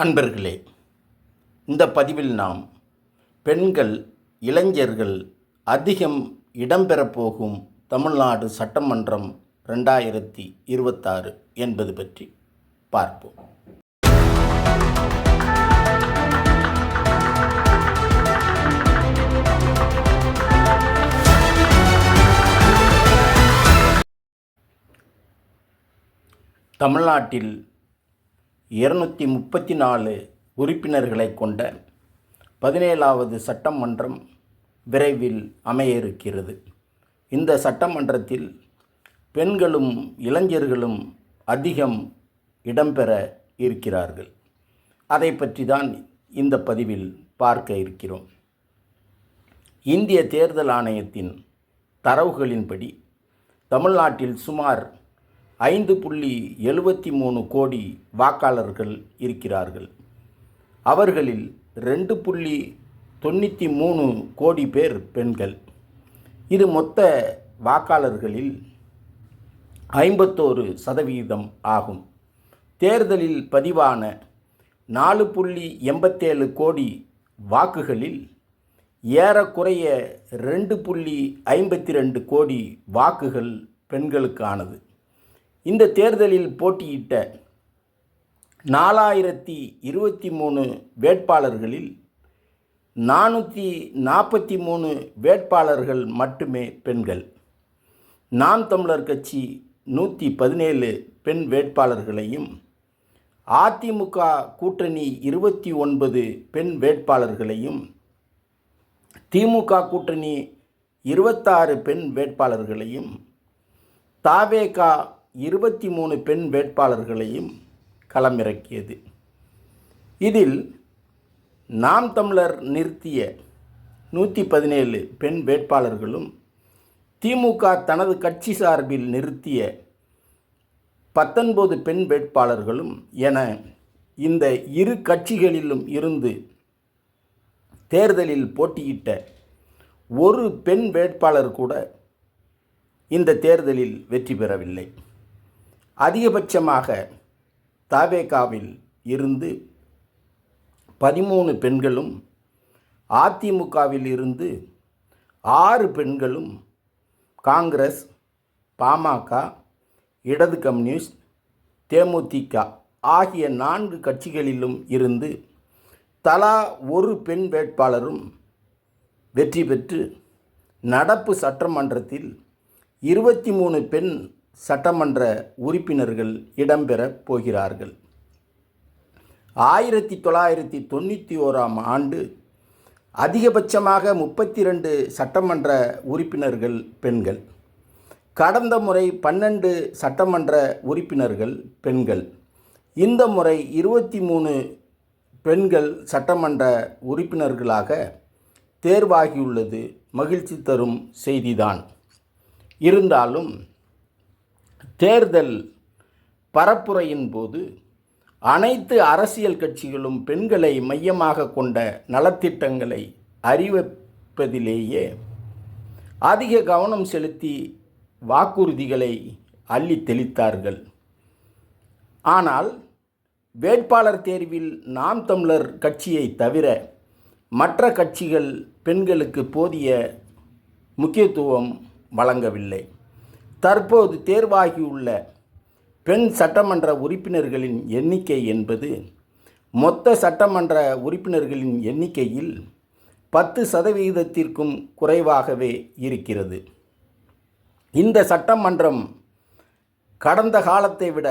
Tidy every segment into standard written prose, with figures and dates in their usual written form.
அன்பர்களே, இந்த பதிவில் நாம் பெண்கள், இளைஞர்கள் அதிகம் இடம்பெறப் போகும் தமிழ்நாடு சட்டமன்றம் 2026 என்பது பற்றி பார்ப்போம். தமிழ்நாட்டில் 234 உறுப்பினர்களை கொண்ட 17வது சட்டமன்றம் விரைவில் அமைய இருக்கிறது. இந்த சட்டமன்றத்தில் பெண்களும் இளைஞர்களும் அதிகம் இடம்பெற இருக்கிறார்கள். அதை பற்றி தான் இந்த பதிவில் பார்க்க இருக்கிறோம். இந்திய தேர்தல் ஆணையத்தின் தரவுகளின்படி தமிழ்நாட்டில் சுமார் 5.73 கோடி வாக்காளர்கள் இருக்கிறார்கள். அவர்களில் 2.93 கோடி பேர் பெண்கள். இது மொத்த வாக்காளர்களில் 51% ஆகும். தேர்தலில் பதிவான 4.87 கோடி வாக்குகளில் ஏறக்குறைய 2.52 கோடி வாக்குகள் பெண்களுக்கானது. இந்த தேர்தலில் போட்டியிட்ட 4023 வேட்பாளர்களில் 443 வேட்பாளர்கள் மட்டுமே பெண்கள். நாம் தமிழர் கட்சி 117 பெண் வேட்பாளர்களையும், அதிமுக கூட்டணி 29 பெண் வேட்பாளர்களையும், திமுக கூட்டணி 26 பெண் வேட்பாளர்களையும், தவேக 23 பெண் வேட்பாளர்களையும் களமிறக்கியது. இதில் நாம் தமிழர் நிறுத்திய 117 பெண் வேட்பாளர்களும், திமுக தனது கட்சி சார்பில் நிறுத்திய 19 பெண் வேட்பாளர்களும் என இந்த இரு கட்சிகளிலும் இருந்து தேர்தலில் போட்டியிட்ட ஒரு பெண் வேட்பாளர் கூட இந்த தேர்தலில் வெற்றி பெறவில்லை. அதிகபட்சமாக தவேகாவில் இருந்து 13 பெண்களும், அதிமுகவில் இருந்து 6 பெண்களும், காங்கிரஸ், பாமக, இடது கம்யூனிஸ்ட், தேமுதிக ஆகிய 4 கட்சிகளிலும் இருந்து தலா ஒரு பெண் வேட்பாளரும் வெற்றி பெற்று நடப்பு சட்டமன்றத்தில் 23 பெண் சட்டமன்ற உறுப்பினர்கள் இடம்பெறப் போகிறார்கள். 1991ஆம் ஆண்டு அதிகபட்சமாக 32 சட்டமன்ற உறுப்பினர்கள் பெண்கள். கடந்த முறை 12 சட்டமன்ற உறுப்பினர்கள் பெண்கள். இந்த முறை 23 பெண்கள் சட்டமன்ற உறுப்பினர்களாக தேர்வாகியுள்ளது மகிழ்ச்சி தரும் செய்திதான். இருந்தாலும் தேர்தல் பரப்புரையின் போது அனைத்து அரசியல் கட்சிகளும் பெண்களை மையமாக கொண்ட நலத்திட்டங்களை அறிவிப்பதிலேயே அதிக கவனம் செலுத்தி வாக்குறுதிகளை அள்ளி தெளித்தார்கள். ஆனால் வேட்பாளர் தேர்வில் நாம் தமிழர் கட்சியை தவிர மற்ற கட்சிகள் பெண்களுக்கு போதிய முக்கியத்துவம் வழங்கவில்லை. தற்போது தேர்வாகியுள்ள பெண் சட்டமன்ற உறுப்பினர்களின் எண்ணிக்கை என்பது மொத்த சட்டமன்ற உறுப்பினர்களின் எண்ணிக்கையில் 10% குறைவாகவே இருக்கிறது. இந்த சட்டமன்றம் கடந்த காலத்தை விட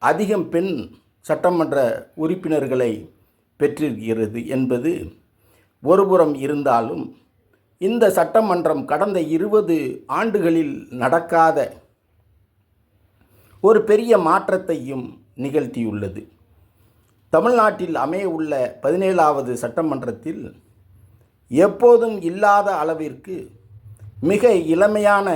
அதிகம் பெண் சட்டமன்ற உறுப்பினர்களை பெற்றிருக்கிறது என்பது ஒருபுறம் இருந்தாலும், இந்த சட்டமன்றம் கடந்த 20 ஆண்டுகளில் நடக்காத ஒரு பெரிய மாற்றத்தையும் நிகழ்த்தியுள்ளது. தமிழ்நாட்டில் அமைய உள்ள 17வது சட்டமன்றத்தில் எப்போதும் இல்லாத அளவிற்கு மிக இளமையான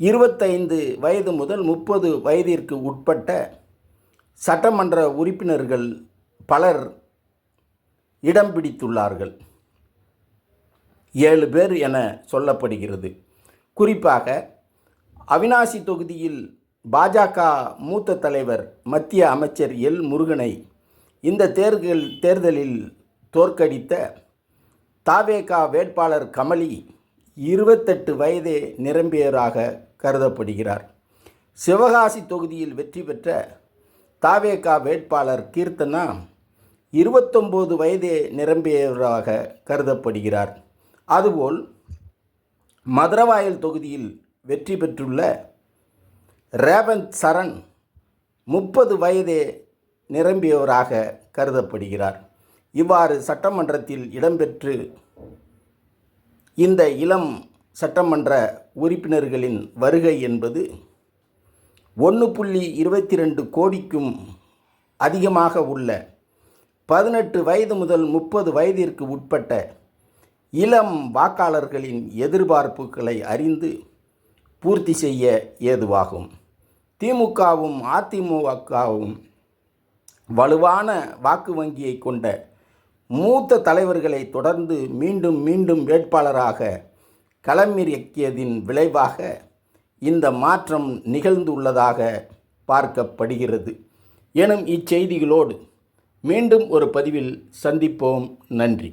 25 வயது முதல் 30 வயதிற்கு உட்பட்ட சட்டமன்ற உறுப்பினர்கள் பலர் இடம் பிடித்துள்ளார்கள். 7 பேர் என சொல்லப்படுகிறது. குறிப்பாக அவிநாசி தொகுதியில் பாஜக மூத்த தலைவர் மத்திய அமைச்சர் எல் முருகனை இந்த தேர்தலில் தோற்கடித்த தவேக வேட்பாளர் கமலி 28 வயதே நிரம்பியவராக கருதப்படுகிறார். சிவகாசி தொகுதியில் வெற்றி பெற்ற தவேக வேட்பாளர் கீர்த்தனா 29 வயதே நிரம்பியவராக கருதப்படுகிறார். அதுபோல் மதுரவாயல் தொகுதியில் வெற்றி பெற்றுள்ள ரேவந்த் சரண் 30 வயதே நிரம்பியவராக கருதப்படுகிறார். இவ்வாறு சட்டமன்றத்தில் இடம்பெற்று இந்த இளம் சட்டமன்ற உறுப்பினர்களின் வருகை என்பது 1.22 கோடிக்கும் அதிகமாக உள்ள 18 வயது முதல் 30 வயதிற்கு உட்பட்ட இளம் வாக்காளர்களின் எதிர்பார்ப்புகளை அறிந்து பூர்த்தி செய்ய ஏதுவாகும். திமுகவும் அதிமுகவும் வலுவான வாக்கு வங்கியை கொண்ட மூத்த தலைவர்களை தொடர்ந்து மீண்டும் மீண்டும் வேட்பாளராக களமிறக்கியதின் விளைவாக இந்த மாற்றம் நிகழ்ந்துள்ளதாக பார்க்கப்படுகிறது. எனும் இச்செய்திகளோடு மீண்டும் ஒரு பதிவில் சந்திப்போம். நன்றி.